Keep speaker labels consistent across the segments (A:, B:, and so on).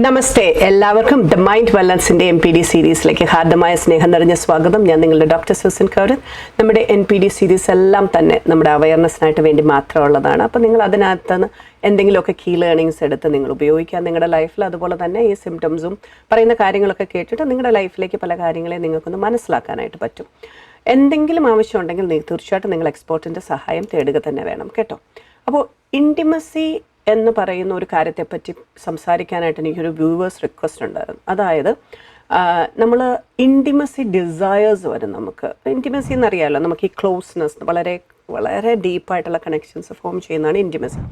A: നമസ്തേ, എല്ലാവർക്കും the mind വെൽനസിൻ്റെ NPD സീരീസിലേക്ക് ഹാർദമായ സ്നേഹം നിറഞ്ഞ സ്വാഗതം. ഞാൻ നിങ്ങളുടെ ഡോക്ടർ സുസൻ കൗരത്ത്. നമ്മുടെ NPD സീരീസ് എല്ലാം തന്നെ നമ്മുടെ അവയർനെസ്സിനായിട്ട് വേണ്ടി മാത്രമുള്ളതാണ്. അപ്പോൾ നിങ്ങൾ അതിനകത്ത് എന്തെങ്കിലുമൊക്കെ കീ ലേണിങ്സ് എടുത്ത് നിങ്ങൾ ഉപയോഗിക്കുക നിങ്ങളുടെ ലൈഫിൽ. അതുപോലെ തന്നെ ഈ സിംറ്റംസും പറയുന്ന കാര്യങ്ങളൊക്കെ കേട്ടിട്ട് നിങ്ങളുടെ ലൈഫിലേക്ക് പല കാര്യങ്ങളെ നിങ്ങൾക്കൊന്ന് മനസ്സിലാക്കാനായിട്ട് പറ്റും. എന്തെങ്കിലും ആവശ്യമുണ്ടെങ്കിൽ തീർച്ചയായിട്ടും നിങ്ങൾ എക്സ്പേർട്ടിൻ്റെ സഹായം തേടുക തന്നെ വേണം കേട്ടോ. അപ്പോൾ ഇൻറ്റിമസി എന്ന് പറയുന്ന ഒരു കാര്യത്തെപ്പറ്റി സംസാരിക്കാനായിട്ട് എനിക്കൊരു വ്യൂവേഴ്സ് റിക്വസ്റ്റ് ഉണ്ടായിരുന്നു. അതായത് നമ്മൾ ഇൻറ്റിമസി ഡിസയേഴ്സ് വരും. നമുക്ക് ഇൻറ്റിമസി എന്നറിയാമല്ലോ, നമുക്ക് ഈ ക്ലോസ്നെസ് വളരെ വളരെ ഡീപ്പായിട്ടുള്ള കണക്ഷൻസ് ഫോം ചെയ്യുന്നതാണ് ഇൻറ്റിമസി.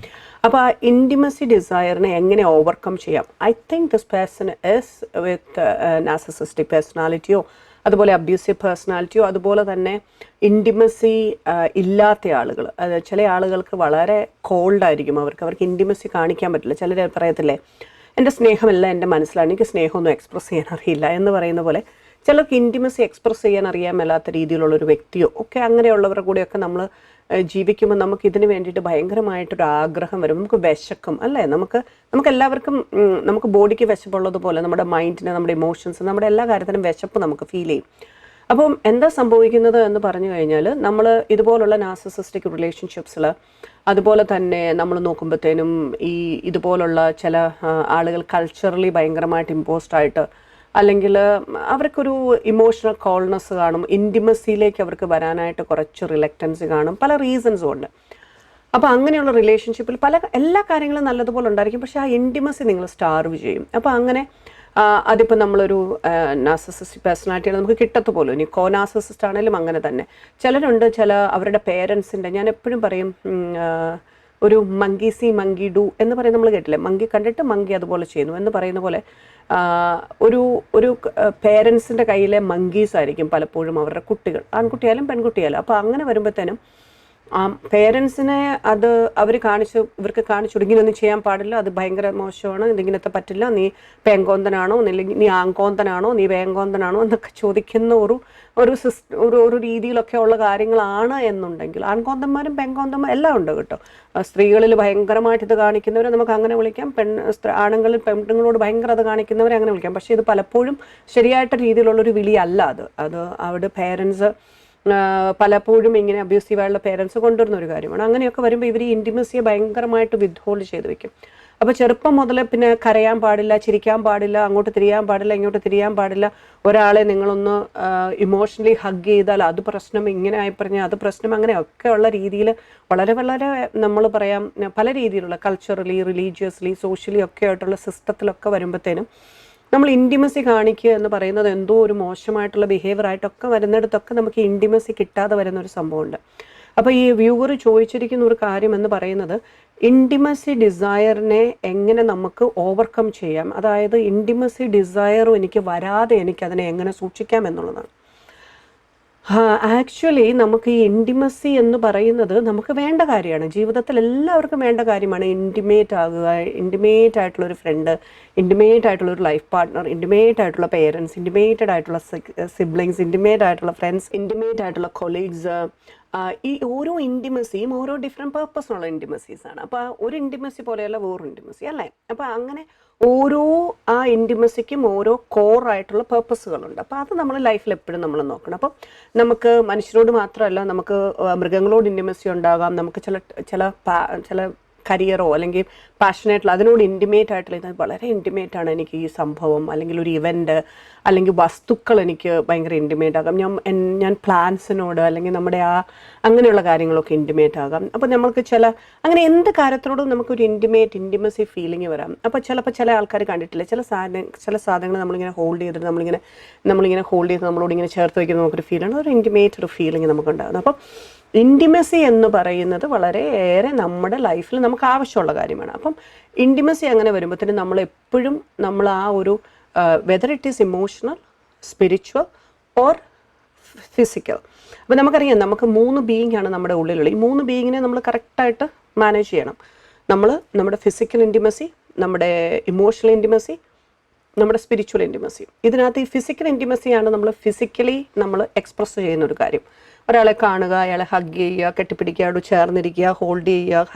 A: അപ്പോൾ ആ ഇൻറ്റിമസി ഡിസയറിനെ എങ്ങനെ ഓവർകം ചെയ്യാം? I think this person is with narcissistic പേഴ്സണാലിറ്റിയോ അതുപോലെ അബ്യൂസീവ് പേഴ്സണാലിറ്റിയോ അതുപോലെ തന്നെ ഇൻറ്റിമസി ഇല്ലാത്ത ആളുകൾ. ചില ആളുകൾക്ക് വളരെ കോൾഡായിരിക്കും, അവർക്ക് ഇൻറ്റിമസി കാണിക്കാൻ പറ്റില്ല. ചിലർ പറയത്തില്ലേ, എൻ്റെ സ്നേഹമല്ല എൻ്റെ മനസ്സിലാണ്, എനിക്ക് സ്നേഹമൊന്നും എക്സ്പ്രസ് ചെയ്യാൻ അറിയില്ല എന്ന് പറയുന്ന പോലെ ചിലർക്ക് ഇൻറ്റിമസി എക്സ്പ്രസ് ചെയ്യാൻ അറിയാൻ മേലാത്ത രീതിയിലുള്ളൊരു വ്യക്തിയോ ഒക്കെ അങ്ങനെയുള്ളവരുടെ കൂടെയൊക്കെ നമ്മൾ ജീവിക്കുമ്പോൾ നമുക്ക് ഇതിന് വേണ്ടിയിട്ട് ഭയങ്കരമായിട്ടൊരു ആഗ്രഹം വരും. നമുക്ക് വിശക്കും അല്ലേ? നമുക്ക് എല്ലാവർക്കും നമുക്ക് ബോഡിക്ക് വിശപ്പുള്ളതുപോലെ നമ്മുടെ മൈൻഡിന്, നമ്മുടെ ഇമോഷൻസ്, നമ്മുടെ എല്ലാ കാര്യത്തിനും വിശപ്പ് നമുക്ക് ഫീൽ ചെയ്യും. അപ്പം എന്താ സംഭവിക്കുന്നത് എന്ന് പറഞ്ഞു കഴിഞ്ഞാൽ, നമ്മൾ ഇതുപോലുള്ള നാർസിസിസ്റ്റിക് റിലേഷൻഷിപ്സിൽ അതുപോലെ തന്നെ നമ്മൾ നോക്കുമ്പോഴത്തേനും ഇതുപോലുള്ള ചില ആളുകൾ കൾച്ചറലി ഭയങ്കരമായിട്ട് ഇമ്പോസ്ഡ് ആയിട്ട്, അല്ലെങ്കിൽ അവർക്കൊരു ഇമോഷണൽ കോൾനെസ് കാണും, ഇൻറ്റിമസിയിലേക്ക് അവർക്ക് വരാനായിട്ട് കുറച്ച് റിലക്റ്റൻസ് കാണും, പല റീസൺസും ഉണ്ട്. അപ്പോൾ അങ്ങനെയുള്ള റിലേഷൻഷിപ്പിൽ എല്ലാ കാര്യങ്ങളും നല്ലതുപോലെ ഉണ്ടായിരിക്കും, പക്ഷേ ആ ഇൻറ്റിമസി നിങ്ങൾ സ്റ്റാർവ് ചെയ്യും. അപ്പോൾ അങ്ങനെ അതിപ്പോൾ നമ്മളൊരു നാർസിസിസ്റ്റിക് പേഴ്സണാലിറ്റിയാണ് നമുക്ക് കിട്ടത്ത് പോലും. ഇനി നാർസിസിസ്റ്റ് ആണെങ്കിലും അങ്ങനെ തന്നെ. ചിലരുണ്ട്, അവരുടെ പേരൻസിൻ്റെ, ഞാൻ എപ്പോഴും പറയും, ഒരു മങ്കി സി മങ്കി ഡു എന്ന് പറയുന്നത് നമ്മൾ കേട്ടില്ലേ, മങ്കി കണ്ടിട്ട് മങ്കി അതുപോലെ ചെയ്യുന്നു എന്ന് പറയുന്ന പോലെ ഒരു പേരൻസിൻ്റെ കയ്യിലെ മങ്കീസ് ആയിരിക്കും പലപ്പോഴും അവരുടെ കുട്ടികൾ, ആൺകുട്ടിയായാലും പെൺകുട്ടിയായാലും. അപ്പോൾ അങ്ങനെ വരുമ്പോഴത്തേനും പേരൻസിനെ ഇവർക്ക് കാണിച്ചു ഇങ്ങനെയൊന്നും ചെയ്യാൻ പാടില്ല, അത് ഭയങ്കര മോശമാണ്, ഇതിങ്ങനത്തെ പറ്റില്ല, നീ പെങ്കോന്തനാണോ, നീ ആങ്കോന്തനാണോ, നീ വേങ്കോന്തനാണോ എന്നൊക്കെ ചോദിക്കുന്ന ഒരു രീതിയിലൊക്കെ ഉള്ള കാര്യങ്ങളാണ് എന്നുണ്ടെങ്കിൽ, ആൺകോന്തന്മാരും പെങ്കോന്തന്മാരും എല്ലാം ഉണ്ട് കേട്ടോ. സ്ത്രീകളിൽ ഭയങ്കരമായിട്ട് ഇത് കാണിക്കുന്നവരെ നമുക്ക് അങ്ങനെ വിളിക്കാം, ആണുങ്ങളിൽ പെണ്ണുങ്ങളോട് ഭയങ്കര അത് കാണിക്കുന്നവരെ അങ്ങനെ വിളിക്കാം. പക്ഷേ ഇത് പലപ്പോഴും ശരിയായിട്ട് രീതിയിലുള്ളൊരു വിളിയല്ല. അത് അവിടെ പേരൻസ് പലപ്പോഴും ഇങ്ങനെ അബ്യൂസീവായുള്ള പേരൻസ് കൊണ്ടുവരുന്ന ഒരു കാര്യമാണ്. അങ്ങനെയൊക്കെ വരുമ്പോൾ ഇവർ ഈ ഇൻറ്റിമസിയെ ഭയങ്കരമായിട്ട് വിത്ത്ഹോൾഡ് ചെയ്ത് വെക്കും. അപ്പോൾ ചെറുപ്പം മുതൽ പിന്നെ കരയാൻ പാടില്ല, ചിരിക്കാൻ പാടില്ല, അങ്ങോട്ട് തിരിയാൻ പാടില്ല, ഇങ്ങോട്ട് തിരിയാൻ പാടില്ല. ഒരാളെ നിങ്ങളൊന്ന് ഇമോഷണലി ഹഗ് ചെയ്താൽ അത് പ്രശ്നം, ഇങ്ങനെ ആയി പറഞ്ഞാൽ അത് പ്രശ്നം, അങ്ങനെയൊക്കെയുള്ള രീതിയിൽ വളരെ വളരെ നമ്മൾ പറയാം പല രീതിയിലുള്ള കൾച്ചറലി, റിലീജിയസ്ലി, സോഷ്യലി ഒക്കെ ആയിട്ടുള്ള സിസ്റ്റത്തിലൊക്കെ വരുമ്പോഴത്തേനും നമ്മൾ ഇൻറ്റിമസി കാണിക്കുക എന്ന് പറയുന്നത് എന്തോ ഒരു മോശമായിട്ടുള്ള ബിഹേവിയർ ആയിട്ടൊക്കെ വരുന്നിടത്തൊക്കെ നമുക്ക് ഇൻറ്റിമസി കിട്ടാതെ വരുന്നൊരു സംഭവമുണ്ട്. അപ്പോൾ ഈ വ്യൂവർ ചോദിച്ചിരിക്കുന്ന ഒരു കാര്യം എന്ന് പറയുന്നത്, ഇൻറ്റിമസി ഡിസയറിനെ എങ്ങനെ നമുക്ക് ഓവർകം ചെയ്യാം, അതായത് ഇൻറ്റിമസി ഡിസയറും എനിക്ക് വരാതെ എനിക്കതിനെ എങ്ങനെ സൂക്ഷിക്കാം എന്നുള്ളതാണ്. ആക്ച്വലി നമുക്ക് ഈ ഇൻറ്റിമസി എന്ന് പറയുന്നത് നമുക്ക് വേണ്ട കാര്യമാണ്, ജീവിതത്തിൽ എല്ലാവർക്കും വേണ്ട കാര്യമാണ്. ഇൻറ്റിമേറ്റ് ആകുക, ഇൻറ്റിമേറ്റ് ആയിട്ടുള്ളൊരു ഫ്രണ്ട്, ഇൻറ്റിമേറ്റ് ആയിട്ടുള്ളൊരു ലൈഫ് പാർട്ട്ണർ, ഇൻറ്റിമേറ്റ് ആയിട്ടുള്ള പേരൻസ്, ഇൻറ്റിമേറ്റഡ് ആയിട്ടുള്ള സിബ്ലിങ്സ്, ഇൻറ്റിമേറ്റ് ആയിട്ടുള്ള ഫ്രണ്ട്സ്, ഇൻറ്റിമേറ്റ് ആയിട്ടുള്ള കൊളീഗ്സ്. ഈ ഓരോ ഇൻറ്റിമസിയും ഓരോ ഡിഫറെൻറ്റ് പേർപ്പസിനുള്ള ഇൻറ്റിമസീസാണ്. അപ്പോൾ ഒരു ഇൻറ്റിമസി പോലെയല്ല വേറൊരു ഇൻറ്റിമസി അല്ലേ? അപ്പോൾ അങ്ങനെ ഓരോ ആ ഇൻറ്റിമസിക്കും ഓരോ കോറായിട്ടുള്ള പേർപ്പസുകളുണ്ട്. അപ്പോൾ അത് നമ്മൾ ലൈഫിൽ എപ്പോഴും നമ്മൾ നോക്കണം. അപ്പം നമുക്ക് മനുഷ്യരോട് മാത്രമല്ല, നമുക്ക് മൃഗങ്ങളോട് ഇൻറ്റിമസി ഉണ്ടാകാം, നമുക്ക് ചില കരിയറോ അല്ലെങ്കിൽ പാഷനേറ്റുള്ള അതിനോട് ഇൻറ്റിമേറ്റ് ആയിട്ടുള്ള ഇത് വളരെ ഇൻറ്റിമേറ്റാണ് എനിക്ക് ഈ സംഭവം, അല്ലെങ്കിൽ ഒരു ഇവൻറ്റ്, അല്ലെങ്കിൽ വസ്തുക്കൾ എനിക്ക് ഭയങ്കര ഇൻറ്റിമേറ്റ് ആകാം. ഞാൻ പ്ലാൻസിനോട് അല്ലെങ്കിൽ നമ്മുടെ അങ്ങനെയുള്ള കാര്യങ്ങളൊക്കെ ഇൻറ്റിമേറ്റ് ആകാം. അപ്പോൾ നമ്മൾക്ക് അങ്ങനെ എന്ത് കാര്യത്തിനോടും നമുക്കൊരു ഇൻറ്റിമസി ഫീലിംഗ് വരാം. അപ്പോൾ ചില ആൾക്കാർ കണ്ടിട്ടില്ല, ചില സാധനങ്ങൾ നമ്മളിങ്ങനെ ഹോൾഡ് ചെയ്തിട്ട് നമ്മളോട് ഇങ്ങനെ ചേർത്ത് വയ്ക്കുന്ന നമുക്കൊരു ഫീലാണ്, ഒരു ഇൻറ്റിമേറ്റ് ഒരു ഫീലിംഗ് നമുക്കുണ്ടാകുന്നത്. അപ്പോൾ ഇൻറ്റിമസി എന്ന് പറയുന്നത് വളരെയേറെ നമ്മുടെ ലൈഫിൽ നമുക്ക് ആവശ്യമുള്ള കാര്യമാണ്. അപ്പം ഇൻറ്റിമസി അങ്ങനെ വരുമ്പോഴത്തേനും നമ്മളെപ്പോഴും ആ ഒരു whether it is emotional, spiritual or physical. അപ്പോൾ നമുക്കറിയാം, നമുക്ക് 3 ബീയിങ് ആണ് നമ്മുടെ ഉള്ളിലുള്ള. ഈ 3 ബീയിങ്ങിനെ നമ്മൾ കറക്റ്റായിട്ട് മാനേജ് ചെയ്യണം. നമ്മുടെ ഫിസിക്കൽ ഇൻറ്റിമസി, നമ്മുടെ ഇമോഷണൽ ഇൻറ്റിമസി, നമ്മുടെ സ്പിരിച്വൽ ഇൻറ്റിമസി. ഇതിനകത്ത് ഈ ഫിസിക്കൽ ഇൻറ്റിമസിയാണ് നമ്മൾ എക്സ്പ്രസ് ചെയ്യുന്ന ഒരു കാര്യം. ഒരാളെ കാണുക, അയാളെ ഹഗ് ചെയ്യുക, കെട്ടിപ്പിടിക്കുക, ചേർന്നിരിക്കുക, ഹോൾഡ്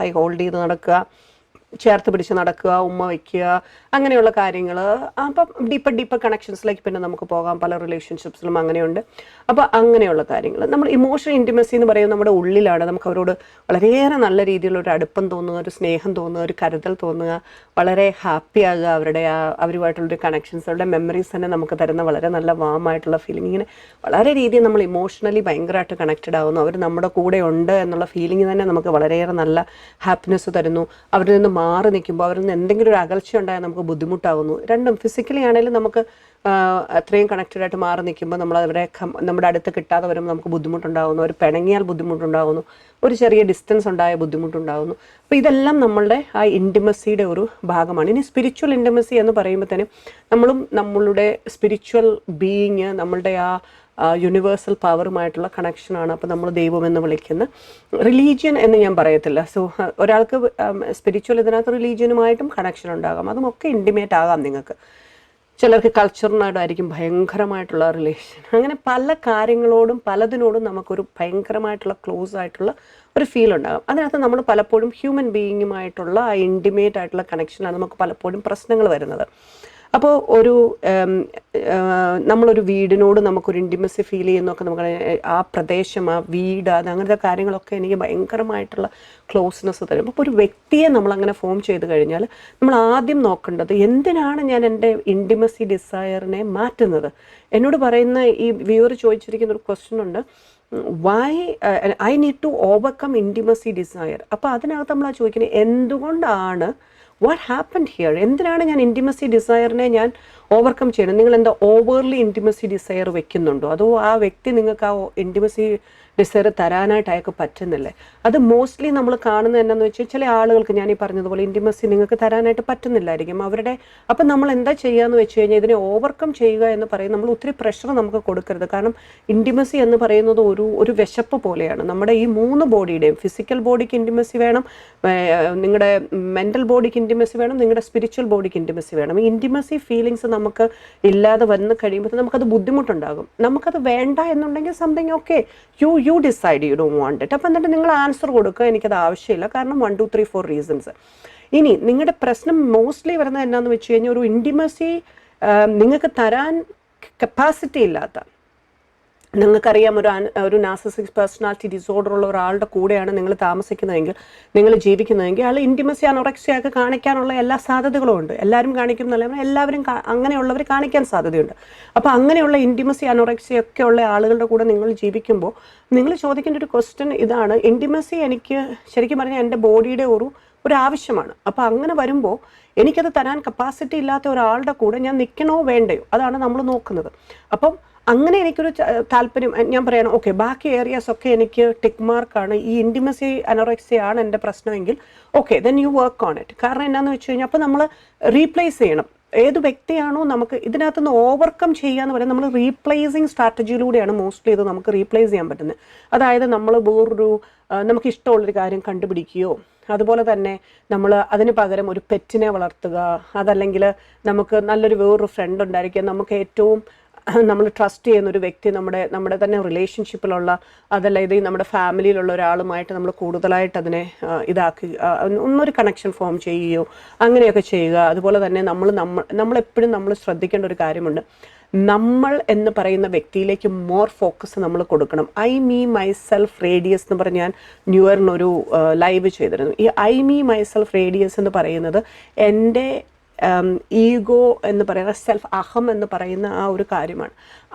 A: ചെയ്ത് നടക്കുക, ചേർത്ത് പിടിച്ച് നടക്കുക, ഉമ്മ വയ്ക്കുക, അങ്ങനെയുള്ള കാര്യങ്ങൾ. അപ്പം ഡീപ്പർ കണക്ഷൻസിലേക്ക് പിന്നെ നമുക്ക് പോകാം. പല റിലേഷൻഷിപ്സിലും അങ്ങനെയുണ്ട്. അപ്പോൾ അങ്ങനെയുള്ള കാര്യങ്ങൾ. നമ്മൾ ഇമോഷണൽ ഇൻറ്റിമസി എന്ന് പറയുന്നത് നമ്മുടെ ഉള്ളിലാണ്. നമുക്ക് അവരോട് വളരെയേറെ നല്ല രീതിയിലുള്ള ഒരു അടുപ്പം തോന്നുക, ഒരു സ്നേഹം തോന്നുക, ഒരു കരുതൽ തോന്നുക, വളരെ ഹാപ്പി ആകുക. അവരുമായിട്ടുള്ളൊരു കണക്ഷൻസ്, അവരുടെ മെമ്മറീസ് തന്നെ നമുക്ക് തരുന്ന വളരെ നല്ല വാമായിട്ടുള്ള ഫീലിംഗ്. ഇങ്ങനെ വളരെ രീതിയിൽ നമ്മൾ ഇമോഷണലി ഭയങ്കരമായിട്ട് കണക്റ്റഡ് ആകുന്നു. അവർ നമ്മുടെ കൂടെ ഉണ്ട് എന്നുള്ള ഫീലിംഗ് തന്നെ നമുക്ക് വളരെയേറെ നല്ല ഹാപ്പിനെസ് തരുന്നു. അവരിൽ നിന്ന് മാറി നിൽക്കുമ്പോൾ അവരിൽ നിന്ന് എന്തെങ്കിലും ഒരു അകൽച്ച ഉണ്ടായാൽ നമുക്ക് ബുദ്ധിമുട്ടാകുന്നു. രണ്ടും ഫിസിക്കലി ആണെങ്കിലും നമുക്ക് അത്രയും കണക്റ്റഡ് ആയിട്ട് മാറി നിൽക്കുമ്പോൾ നമ്മൾ അവരെ നമ്മുടെ അടുത്ത് കിട്ടാതെ വരുമ്പോൾ നമുക്ക് ബുദ്ധിമുട്ടുണ്ടാകുന്നു. അവർ പിണങ്ങിയാൽ ബുദ്ധിമുട്ടുണ്ടാകുന്നു. ഒരു ചെറിയ ഡിസ്റ്റൻസ് ഉണ്ടായ ബുദ്ധിമുട്ടുണ്ടാകുന്നു. അപ്പോൾ ഇതെല്ലാം നമ്മളുടെ ആ ഇൻറ്റിമസിയുടെ ഒരു ഭാഗമാണ്. ഇനി സ്പിരിച്വൽ ഇൻറ്റിമസി എന്ന് പറയുമ്പോഴത്തേനും നമ്മളുടെ സ്പിരിച്വൽ ബീയിങ് നമ്മളുടെ ആ യൂണിവേഴ്സൽ പവറുമായിട്ടുള്ള കണക്ഷനാണ്. അപ്പോൾ നമ്മൾ ദൈവമെന്ന് വിളിക്കുന്ന റിലീജിയൻ എന്ന് ഞാൻ പറയത്തില്ല. സോ ഒരാൾക്ക് സ്പിരിച്വൽ ഇതിനകത്ത് റിലീജിയനുമായിട്ടും കണക്ഷൻ ഉണ്ടാകാം. അതുമൊക്കെ ഇൻറ്റിമേറ്റ് ആകാം നിങ്ങൾക്ക്. ചിലർക്ക് കൾച്ചറിനോടായിരിക്കും ഭയങ്കരമായിട്ടുള്ള റിലേഷൻ. അങ്ങനെ പല കാര്യങ്ങളോടും പലതിനോടും നമുക്കൊരു ഭയങ്കരമായിട്ടുള്ള ക്ലോസ് ആയിട്ടുള്ള ഒരു ഫീൽ ഉണ്ടാകും. അതിനകത്ത് നമ്മൾ പലപ്പോഴും ഹ്യൂമൻ ബീയിങ്ങുമായിട്ടുള്ള ആ ഇൻറ്റിമേറ്റ് ആയിട്ടുള്ള കണക്ഷനാണ് നമുക്ക് പലപ്പോഴും പ്രശ്നങ്ങൾ വരുന്നത്. അപ്പോൾ നമ്മളൊരു വീടിനോട് നമുക്കൊരു ഇൻറ്റിമസി ഫീൽ ചെയ്യുന്നൊക്കെ നമുക്ക് ആ പ്രദേശം, ആ വീട്, അങ്ങനത്തെ കാര്യങ്ങളൊക്കെ എനിക്ക് ഭയങ്കരമായിട്ടുള്ള ക്ലോസ്നെസ് തരും. അപ്പോൾ ഒരു വ്യക്തിയെ നമ്മളങ്ങനെ ഫോം ചെയ്ത് കഴിഞ്ഞാൽ നമ്മൾ ആദ്യം നോക്കേണ്ടത് എന്തിനാണ് ഞാൻ എൻ്റെ ഇൻറ്റിമസി ഡിസയറിനെ മാറ്റുന്നത്. എന്നോട് പറയുന്ന ഈ വ്യൂവർ ചോദിച്ചിരിക്കുന്ന ഒരു ക്വസ്റ്റ്യൻ ഉണ്ട്, why I need to overcome intimacy desire. അപ്പോൾ അതിനകത്ത് നമ്മൾ ചോദിക്കുന്നത് എന്തുകൊണ്ടാണ്, വാട്ട് ഹാപ്പൻഡ് ഹിയർ, എന്തിനാണ് ഞാൻ ഇൻറ്റിമസി ഡിസയറിനെ ഞാൻ ഓവർകം ചെയ്യണം. നിങ്ങൾ എന്താ ഓവർലി ഇൻറ്റിമസി ഡിസയർ വെക്കുന്നുണ്ടോ, അതോ ആ വ്യക്തി നിങ്ങൾക്ക് ആ ഇൻറ്റിമസി ഡിസയർ തരാനായിട്ട് അയാൾക്ക് പറ്റുന്നില്ലേ? അത് മോസ്റ്റ്ലി നമ്മൾ കാണുന്നത് എന്നാന്ന് വെച്ചാൽ ചില ആളുകൾക്ക് ഞാൻ ഈ പറഞ്ഞതുപോലെ ഇൻറ്റിമസി നിങ്ങൾക്ക് തരാനായിട്ട് പറ്റുന്നില്ലായിരിക്കും അവരുടെ. അപ്പം നമ്മൾ എന്താ ചെയ്യുകയെന്ന് വെച്ച് കഴിഞ്ഞാൽ ഇതിനെ ഓവർകം ചെയ്യുക എന്ന് പറയും. നമ്മൾ ഒത്തിരി പ്രഷർ നമുക്ക് കൊടുക്കരുത്. കാരണം ഇൻറ്റിമസി എന്ന് പറയുന്നത് ഒരു വിശപ്പ് പോലെയാണ്. നമ്മുടെ ഈ 3 ബോഡിയുടെയും, ഫിസിക്കൽ ബോഡിക്ക് ഇൻറ്റിമസി വേണം, നിങ്ങളുടെ മെൻ്റൽ ബോഡിക്ക് ഇൻറ്റിമസി വേണം, നിങ്ങളുടെ സ്പിരിച്വൽ ബോഡിക്ക് ഇൻറ്റിമസി വേണം. ഈ ഇൻറ്റിമസി ഫീലിങ്സ് നമുക്ക് ഇല്ലാതെ വന്ന് കഴിയുമ്പോൾ നമുക്കത് ബുദ്ധിമുട്ടുണ്ടാകും. നമുക്കത് വേണ്ട എന്നുണ്ടെങ്കിൽ something okay, you decide you don't want it. അപ്പം എന്നിട്ട് നിങ്ങൾ ആൻസർ കൊടുക്കുക, എനിക്കത് ആവശ്യമില്ല, കാരണം 1 2 3 4 റീസൺസ്. ഇനി നിങ്ങളുടെ പ്രശ്നം മോസ്റ്റ്ലി വരുന്നത് എന്നാന്ന് വെച്ച് കഴിഞ്ഞാൽ ഒരു ഇൻറ്റിമസി നിങ്ങൾക്ക് തരാൻ കപ്പാസിറ്റി ഇല്ലാത്ത, നിങ്ങൾക്കറിയാം ഒരു നാർസിസിസ്റ്റിക് പേഴ്സണാലിറ്റി ഡിസോർഡർ ഉള്ള ഒരാളുടെ കൂടെയാണ് നിങ്ങൾ താമസിക്കുന്നതെങ്കിൽ, നിങ്ങൾ ജീവിക്കുന്നതെങ്കിൽ, അയാൾ ഇൻറ്റിമസി അനോറക്സിയൊക്കെ കാണിക്കാനുള്ള എല്ലാ സാധ്യതകളും ഉണ്ട്. എല്ലാവരും കാണിക്കും എന്നല്ല, എല്ലാവരും അങ്ങനെയുള്ളവർ കാണിക്കാൻ സാധ്യതയുണ്ട്. അപ്പോൾ അങ്ങനെയുള്ള ഇൻറ്റിമസി അനോറക്സിയൊക്കെ ഉള്ള ആളുകളുടെ കൂടെ നിങ്ങൾ ജീവിക്കുമ്പോൾ നിങ്ങൾ ചോദിക്കേണ്ട ഒരു ക്വസ്റ്റ്യൻ ഇതാണ്, ഇൻറ്റിമസി എനിക്ക് ശരിക്കും പറഞ്ഞാൽ എൻ്റെ ബോഡിയുടെ ഒരു ആവശ്യമാണ്. അപ്പോൾ അങ്ങനെ വരുമ്പോൾ എനിക്കത് തരാൻ കപ്പാസിറ്റി ഇല്ലാത്ത ഒരാളുടെ കൂടെ ഞാൻ നിൽക്കണോ വേണ്ടയോ, അതാണ് നമ്മൾ നോക്കുന്നത്. അപ്പം അങ്ങനെ എനിക്കൊരു താല്പര്യം, ഞാൻ പറയണം ഓക്കെ ബാക്കി ഏരിയാസൊക്കെ എനിക്ക് ടിക്ക് മാർക്കാണ്, ഈ ഇൻറ്റിമസി അനോറക്സിയാണ് എൻ്റെ പ്രശ്നമെങ്കിൽ okay then you work on it. കാരണം എന്നാന്ന് വെച്ച് കഴിഞ്ഞാൽ അപ്പോൾ നമ്മൾ റീപ്ലേസ് ചെയ്യണം. ഏത് വ്യക്തിയാണോ നമുക്ക് ഇതിനകത്തുനിന്ന് ഓവർകം ചെയ്യുക എന്ന് പറയുന്നത്, നമ്മൾ റീപ്ലേസിങ് സ്ട്രാറ്റജിയിലൂടെയാണ് മോസ്റ്റ്ലി ഇത് നമുക്ക് റീപ്ലേസ് ചെയ്യാൻ പറ്റുന്നത്. അതായത് നമ്മൾ നമുക്ക് ഇഷ്ടമുള്ളൊരു കാര്യം കണ്ടുപിടിക്കുകയോ, അതുപോലെ തന്നെ നമ്മൾ അതിന് പകരം ഒരു പെറ്റിനെ വളർത്തുക, അതല്ലെങ്കിൽ നമുക്ക് വേറൊരു ഫ്രണ്ട് ഉണ്ടായിരിക്കുക, നമുക്ക് ഏറ്റവും നമ്മൾ ട്രസ്റ്റ് ചെയ്യുന്ന ഒരു വ്യക്തി നമ്മുടെ തന്നെ റിലേഷൻഷിപ്പിലുള്ള, അതല്ല ഇത് നമ്മുടെ ഫാമിലിയിലുള്ള ഒരാളുമായിട്ട് നമ്മൾ കൂടുതലായിട്ട് അതിനെ ഒന്നൊരു കണക്ഷൻ ഫോം ചെയ്യുകയോ അങ്ങനെയൊക്കെ ചെയ്യുക. അതുപോലെ തന്നെ നമ്മളെപ്പോഴും നമ്മൾ ശ്രദ്ധിക്കേണ്ട ഒരു കാര്യമുണ്ട്, നമ്മൾ എന്ന് പറയുന്ന വ്യക്തിയിലേക്ക് മോർ ഫോക്കസ് നമ്മൾ കൊടുക്കണം. മീ മൈസെൽഫ് റേഡിയസ് എന്ന് പറഞ്ഞ് ഞാൻ ന്യൂ ഇയറിനൊരു ലൈവ് ചെയ്തിരുന്നു. ഈ മീ മൈസെൽഫ് റേഡിയസ് എന്ന് പറയുന്നത് എൻ്റെ ഈഗോ എന്ന് പറയുന്ന സെൽഫ് അഹം എന്ന് പറയുന്ന ആ ഒരു കാര്യമാണ്.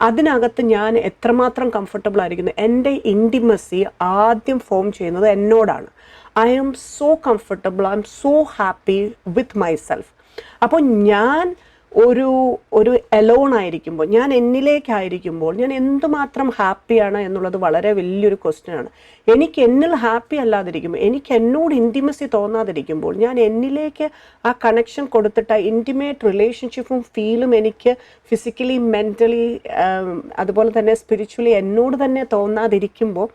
A: അതിനകത്ത് ഞാൻ എത്രമാത്രം കംഫർട്ടബിൾ ആയിരിക്കുന്നു, എൻ്റെ ഇൻറ്റിമസി ആദ്യം ഫോം ചെയ്യുന്നത് എന്നോടാണ്. I am so comfortable, I am so happy with myself. അപ്പോൾ ഞാൻ ഒരു എലോൺ ആയിരിക്കുമ്പോൾ, ഞാൻ എന്നിലേക്കായിരിക്കുമ്പോൾ ഞാൻ എന്തുമാത്രം ഹാപ്പിയാണ് എന്നുള്ളത് വളരെ വലിയൊരു ക്വസ്റ്റ്യനാണ്. എനിക്ക് എന്നിൽ ഹാപ്പി അല്ലാതിരിക്കുമ്പോൾ, എനിക്ക് എന്നോട് ഇൻറ്റിമസി തോന്നാതിരിക്കുമ്പോൾ, ഞാൻ എന്നിലേക്ക് ആ കണക്ഷൻ കൊടുത്തിട്ട് ഇൻറ്റിമേറ്റ് റിലേഷൻഷിപ്പും ഫീലും എനിക്ക് ഫിസിക്കലി മെൻ്റലി അതുപോലെ തന്നെ സ്പിരിച്വലി എന്നോട് തന്നെ തോന്നാതിരിക്കുമ്പോൾ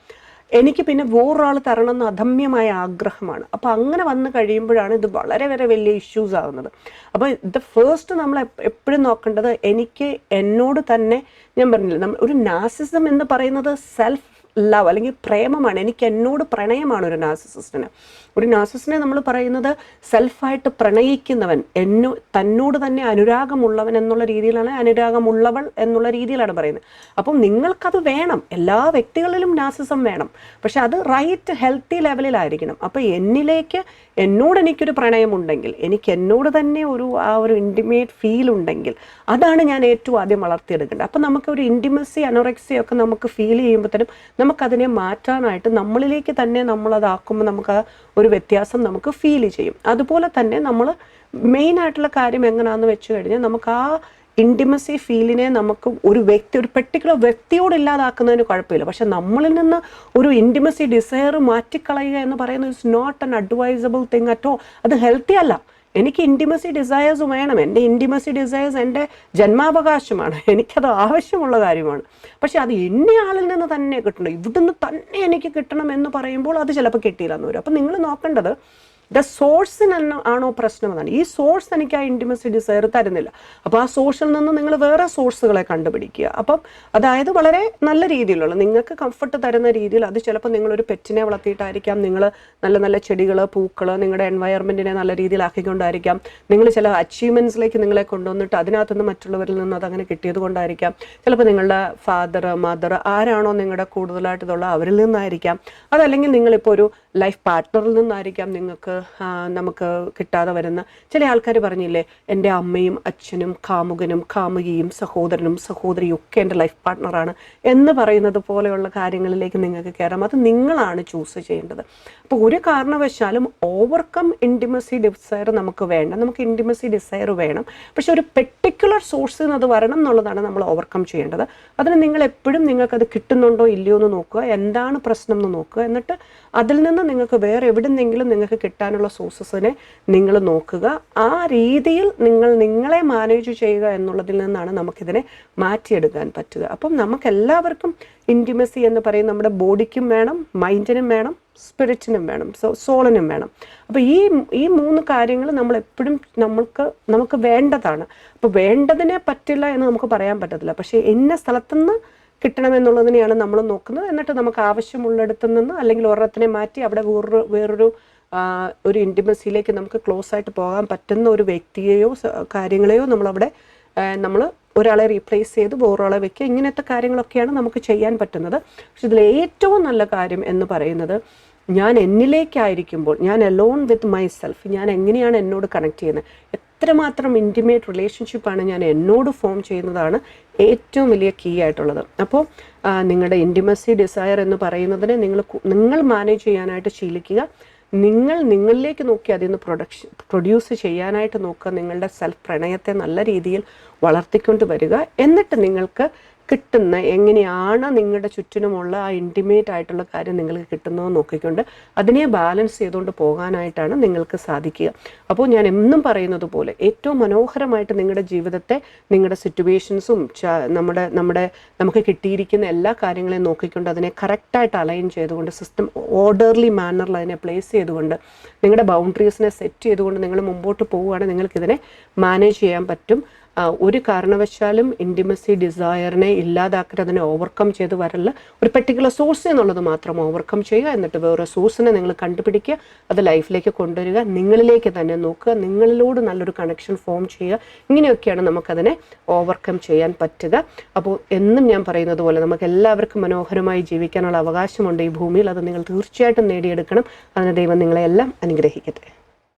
A: എനിക്ക് പിന്നെ വേറൊരാൾ തരണമെന്ന് അധമ്യമായ ആഗ്രഹമാണ്. അപ്പോൾ അങ്ങനെ വന്നു കഴിയുമ്പോഴാണ് ഇത് വളരെ വളരെ വലിയ ഇഷ്യൂസ് ആകുന്നത്. അപ്പോൾ ഫസ്റ്റ് നമ്മൾ എപ്പോഴും നോക്കേണ്ടത് എനിക്ക് എന്നോട് തന്നെ, ഞാൻ പറഞ്ഞില്ല ഒരു നാർസിസം എന്ന് പറയുന്നത് സെൽഫ് ലവ് അല്ലെങ്കിൽ പ്രേമമാണ്. എനിക്ക് എന്നോട് പ്രണയമാണ് ഒരു നാർസിസിസ്റ്റിന്. ഒരു നാർസിസിനെ നമ്മൾ പറയുന്നത് സെൽഫായിട്ട് പ്രണയിക്കുന്നവൻ, തന്നോട് തന്നെ അനുരാഗമുള്ളവൻ എന്നുള്ള രീതിയിലാണ്, അനുരാഗമുള്ളവൾ എന്നുള്ള രീതിയിലാണ് പറയുന്നത്. അപ്പം നിങ്ങൾക്കത് വേണം, എല്ലാ വ്യക്തികളിലും നാർസിസം വേണം, പക്ഷെ അത് റൈറ്റ് ഹെൽത്തി ലെവലിലായിരിക്കണം. അപ്പോൾ എനിക്കൊരു പ്രണയമുണ്ടെങ്കിൽ, എനിക്ക് എന്നോട് തന്നെ ആ ഒരു ഇൻറ്റിമേറ്റ് ഫീൽ ഉണ്ടെങ്കിൽ, അതാണ് ഞാൻ ഏറ്റവും ആദ്യം വളർത്തിയെടുക്കേണ്ടത്. അപ്പം നമുക്കൊരു ഇൻറ്റിമസി അനോറക്സിയൊക്കെ നമുക്ക് ഫീൽ ചെയ്യുമ്പോഴത്തേനും നമുക്കതിനെ മാറ്റാനായിട്ട് നമ്മളിലേക്ക് തന്നെ നമ്മളതാക്കുമ്പോൾ നമുക്ക് ആ ഒരു വ്യത്യാസം നമുക്ക് ഫീൽ ചെയ്യും. അതുപോലെ തന്നെ നമ്മൾ മെയിനായിട്ടുള്ള കാര്യം എങ്ങനെയാണെന്ന് വെച്ച് കഴിഞ്ഞാൽ, നമുക്ക് ആ ഇൻറ്റിമസി ഫീലിനെ നമുക്ക് ഒരു പെർട്ടിക്കുലർ വ്യക്തിയോട് ഇല്ലാതാക്കുന്നതിന് കുഴപ്പമില്ല, പക്ഷെ നമ്മളിൽ നിന്ന് ഒരു ഇൻറ്റിമസി ഡിസയർ മാറ്റിക്കളയുക എന്ന് പറയുന്നത് it's not an advisable thing at all. അത് ഹെൽത്തി അല്ല. എനിക്ക് ഇൻറ്റിമസി ഡിസയേഴ്സ് വേണം, എൻ്റെ ഇൻറ്റിമസി ഡിസയേഴ്സ് എൻ്റെ ജന്മാവകാശമാണ്, എനിക്കത് ആവശ്യമുള്ള കാര്യമാണ്. പക്ഷെ അത് ആളിൽ നിന്ന് തന്നെ കിട്ടണം, ഇവിടുന്ന് തന്നെ എനിക്ക് കിട്ടണം എന്ന് പറയുമ്പോൾ അത് ചിലപ്പോൾ കിട്ടിയില്ലെന്ന് വരും. അപ്പം നിങ്ങൾ നോക്കേണ്ടത് സോഴ്സിന് ആണോ പ്രശ്നം എന്നാണ്. ഈ സോഴ്സ് എനിക്ക് ആ ഇൻറ്റിമസി ഡിസയർ തരുന്നില്ല, അപ്പോൾ ആ സോഴ്സിൽ നിന്ന് നിങ്ങൾ വേറെ സോഴ്സുകളെ കണ്ടുപിടിക്കുക. അപ്പം അതായത് വളരെ നല്ല രീതിയിലുള്ള, നിങ്ങൾക്ക് കംഫർട്ട് തരുന്ന രീതിയിൽ, അത് ചിലപ്പോൾ നിങ്ങളൊരു പെറ്റിനെ വളർത്തിയിട്ടായിരിക്കാം, നിങ്ങൾ നല്ല നല്ല ചെടികൾ, പൂക്കൾ, നിങ്ങളുടെ എൻവയറമെൻറ്റിനെ നല്ല രീതിയിലാക്കിക്കൊണ്ടായിരിക്കാം, നിങ്ങൾ ചില അച്ചീവ്മെൻറ്റ്സിലേക്ക് നിങ്ങളെ കൊണ്ടുവന്നിട്ട് അതിനകത്തുനിന്ന് മറ്റുള്ളവരിൽ നിന്ന് അതങ്ങനെ കിട്ടിയത് കൊണ്ടായിരിക്കാം, ചിലപ്പോൾ നിങ്ങളുടെ ഫാദർ മദർ ആരാണോ നിങ്ങളുടെ കൂടുതലായിട്ട് ഇതുള്ള അവരിൽ നിന്നായിരിക്കാം, അതല്ലെങ്കിൽ നിങ്ങളിപ്പോൾ ഒരു ലൈഫ് പാർട്ട്ണറിൽ നിന്നായിരിക്കാം നമുക്ക് കിട്ടാതെ വരുന്ന. ചില ആൾക്കാർ പറഞ്ഞില്ലേ, എൻ്റെ അമ്മയും അച്ഛനും കാമുകനും കാമുകിയും സഹോദരനും സഹോദരിയും ഒക്കെ എൻ്റെ ലൈഫ് പാർട്ട്ണറാണ് എന്ന് പറയുന്നത് പോലെയുള്ള കാര്യങ്ങളിലേക്ക് നിങ്ങൾക്ക് കയറാം. അത് നിങ്ങളാണ് ചൂസ് ചെയ്യേണ്ടത്. അപ്പോൾ ഒരു കാരണവശാലും ഓവർകം ഇൻറ്റിമസി ഡിസയർ നമുക്ക് വേണ്ട. നമുക്ക് ഇൻറ്റിമസി ഡിസയർ വേണം, പക്ഷെ ഒരു പെർട്ടിക്കുലർ സോഴ്സിൽ നിന്ന് അത് വരണം എന്നുള്ളതാണ് നമ്മൾ ഓവർകം ചെയ്യേണ്ടത്. അതിന് നിങ്ങൾ എപ്പോഴും നിങ്ങൾക്കത് കിട്ടുന്നുണ്ടോ ഇല്ലയോ എന്ന് നോക്കുക, എന്താണ് പ്രശ്നം എന്ന് നോക്കുക, എന്നിട്ട് അതിൽ നിന്ന് നിങ്ങൾക്ക് വേറെ എവിടെന്നെങ്കിലും നിങ്ങൾക്ക് കിട്ടാനുള്ള സോഴ്സസിനെ നിങ്ങൾ നോക്കുക. ആ രീതിയിൽ നിങ്ങളെ മാനേജ് ചെയ്യുക എന്നുള്ളതിൽ നിന്നാണ് നമുക്കിതിനെ മാറ്റിയെടുക്കാൻ പറ്റുക. അപ്പം നമുക്കെല്ലാവർക്കും ഇൻറ്റിമസി എന്ന് പറയും നമ്മുടെ ബോഡിക്കും വേണം, മൈൻഡിനും വേണം, സ്പിരിറ്റിനും വേണം, സോളിനും വേണം. അപ്പോൾ ഈ മൂന്ന് കാര്യങ്ങൾ നമ്മളെപ്പോഴും നമുക്ക് വേണ്ടതാണ്. അപ്പോൾ വേണ്ടതിനെ പറ്റില്ല എന്ന് നമുക്ക് പറയാൻ പറ്റത്തില്ല, പക്ഷേ ഇന്ന സ്ഥലത്തുനിന്ന് കിട്ടണമെന്നുള്ളതിനെയാണ് നമ്മൾ നോക്കുന്നത്. എന്നിട്ട് നമുക്ക് ആവശ്യമുള്ളിടത്തു നിന്ന് അല്ലെങ്കിൽ ഒരെണ്ണത്തിനെ മാറ്റി അവിടെ വേറൊരു ഇൻറ്റിമസിയിലേക്ക് നമുക്ക് ക്ലോസ് ആയിട്ട് പോകാൻ പറ്റുന്ന ഒരു വ്യക്തിയെയോ കാര്യങ്ങളെയോ നമ്മൾ ഒരാളെ റീപ്ലേസ് ചെയ്ത് വേറൊരാളെ വെക്കുക. ഇങ്ങനത്തെ കാര്യങ്ങളൊക്കെയാണ് നമുക്ക് ചെയ്യാൻ പറ്റുന്നത്. പക്ഷെ ഇതിൽ ഏറ്റവും നല്ല കാര്യം എന്ന് പറയുന്നത്, ഞാൻ എന്നിലേക്കായിരിക്കുമ്പോൾ, ഞാൻ അലോൺ വിത്ത് മൈ സെൽഫ്, ഞാൻ എങ്ങനെയാണ് എന്നോട് കണക്ട് ചെയ്യുന്നത്, എത്രമാത്രം ഇൻറ്റിമേറ്റ് റിലേഷൻഷിപ്പാണ് ഞാൻ എന്നോട് ഫോം ചെയ്യുന്നതാണ് ഏറ്റവും വലിയ കീ ആയിട്ടുള്ളത്. അപ്പോൾ നിങ്ങളുടെ ഇൻറ്റിമസി ഡിസയർ എന്ന് പറയുന്നതിനെ നിങ്ങൾ മാനേജ് ചെയ്യാനായിട്ട് ശീലിക്കുക. നിങ്ങളിലേക്ക് നോക്കി അതിൽ നിന്ന് പ്രൊഡ്യൂസ് ചെയ്യാനായിട്ട് നോക്കുക. നിങ്ങളുടെ സെൽഫ് പ്രണയത്തെ നല്ല രീതിയിൽ വളർത്തിക്കൊണ്ട് വരിക. എന്നിട്ട് നിങ്ങൾക്ക് കിട്ടുന്ന എങ്ങനെയാണ് നിങ്ങളുടെ ചുറ്റിനുമുള്ള ആ ഇൻറ്റിമേറ്റ് ആയിട്ടുള്ള കാര്യം നിങ്ങൾക്ക് കിട്ടുന്നതെന്ന് നോക്കിക്കൊണ്ട് അതിനെ ബാലൻസ് ചെയ്തുകൊണ്ട് പോകാനായിട്ടാണ് നിങ്ങൾക്ക് സാധിക്കുക. അപ്പോൾ ഞാൻ എന്നും പറയുന്നത് പോലെ ഏറ്റവും മനോഹരമായിട്ട് നിങ്ങളുടെ ജീവിതത്തെ, നിങ്ങളുടെ സിറ്റുവേഷൻസും നമുക്ക് കിട്ടിയിരിക്കുന്ന എല്ലാ കാര്യങ്ങളെയും നോക്കിക്കൊണ്ട് അതിനെ കറക്റ്റായിട്ട് അലൈൻ ചെയ്തുകൊണ്ട് സിസ്റ്റം ഓർഡർലി മാനറിൽ അതിനെ പ്ലേസ് ചെയ്തുകൊണ്ട് നിങ്ങളുടെ ബൗണ്ടറീസിനെ സെറ്റ് ചെയ്തുകൊണ്ട് നിങ്ങൾ മുമ്പോട്ട് പോവുകയാണെങ്കിൽ നിങ്ങൾക്കിതിനെ മാനേജ് ചെയ്യാൻ പറ്റും. ഒരു കാരണവശാലും ഇൻറ്റിമസി ഡിസയറിനെ ഇല്ലാതാക്കിയിട്ട് അതിനെ ഓവർകം ചെയ്ത് വരല്ല. ഒരു പെർട്ടിക്കുലർ സോഴ്സ് എന്നുള്ളത് മാത്രം ഓവർകം ചെയ്യുക. എന്നിട്ട് വേറെ സോഴ്സിനെ നിങ്ങൾ കണ്ടുപിടിക്കുക, അത് ലൈഫിലേക്ക് കൊണ്ടുവരിക, നിങ്ങളിലേക്ക് തന്നെ നോക്കുക, നിങ്ങളിലോട് നല്ലൊരു കണക്ഷൻ ഫോം ചെയ്യുക. ഇങ്ങനെയൊക്കെയാണ് നമുക്കതിനെ ഓവർകം ചെയ്യാൻ പറ്റുക. അപ്പോൾ എന്നും ഞാൻ പറയുന്നത് പോലെ നമുക്ക് എല്ലാവർക്കും മനോഹരമായി ജീവിക്കാനുള്ള അവകാശമുണ്ട് ഈ ഭൂമിയിൽ. അത് നിങ്ങൾ തീർച്ചയായിട്ടും നേടിയെടുക്കണം. അതിന് ദൈവം നിങ്ങളെല്ലാം അനുഗ്രഹിക്കട്ടെ.